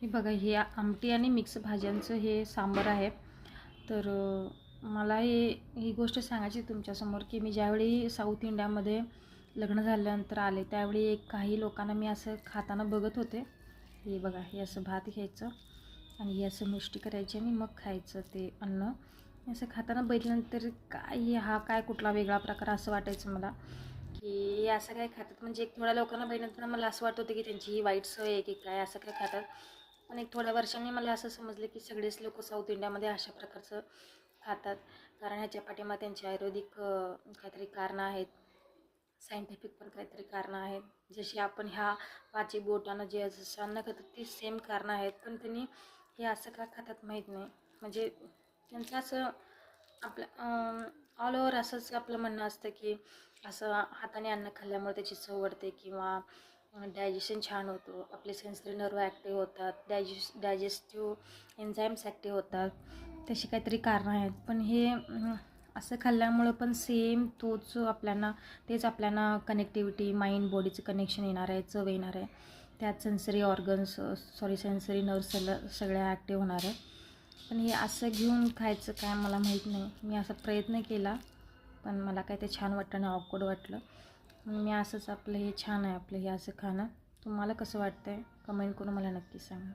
हे बघा, हे आमटी आणि मिक्स भाज्यांचं हे सांबार आहे. तर मला ही गोष्ट सांगायची तुमच्यासमोर की मी ज्यावेळी साऊथ इंडियामध्ये लग्न झाल्यानंतर आले त्यावेळी काही लोकांना मी असं खाताना बघत होते. हे बघा, हे असं भात घ्यायचं आणि हे असं मुष्टी करायची आणि मग खायचं ते अन्न. असं खाताना बघितल्यानंतर काय कुठला वेगळा प्रकार असं वाटायचं मला, की हे असं काय खातात. म्हणजे एक थोड्या लोकांना बघितल्यानंतर मला असं वाटत होतं की त्यांची ही वाईट सवय आहे की काय असं काय खातात. पण एक थोड्या वर्षांनी मला असं समजलं की सगळेच लोक साऊथ इंडियामध्ये अशा प्रकारचं खातात. कारण ह्याच्या पाठीमागे त्यांची आयुर्वेदिक काहीतरी कारणं आहेत, सायंटिफिक पण काहीतरी कारणं आहेत. जशी आपण ह्या पाची बोटानं जे जसं अन्न खातात ती सेम कारणं आहेत. पण त्यांनी हे असं का खातात माहीत नाही. म्हणजे त्यांचं असं आपलं ऑल ओव्हर असंच आपलं म्हणणं असतं की असं हाताने अन्न खाल्ल्यामुळे त्याची चव वाढते किंवा डायजेशन छान होतो, आपले सेन्सरी नर्व ॲक्टिव्ह होतात, डायजेस्टिव्ह एन्झाईम्स ॲक्टिव्ह होतात, तशी काहीतरी कारणं आहेत. पण हे असं खाल्ल्यामुळं पण सेम तेच आपल्याला कनेक्टिव्हिटी माइंड बॉडीचं कनेक्शन येणार आहे, चव येणार आहे. त्यात सेन्सरी नर्व्स सगळ्या ॲक्टिव्ह होणार आहे. पण हे असं घेऊन खायचं काय मला माहीत नाही. मी असा प्रयत्न केला पण मला काय ते छान वाटलं आणि ऑकवर्ड वाटलं. मी असंच आपलं हे छान आहे आपलं हे असं खाणं. तुम्हाला कसं वाटतं आहे कमेंट करून मला नक्की सांगा.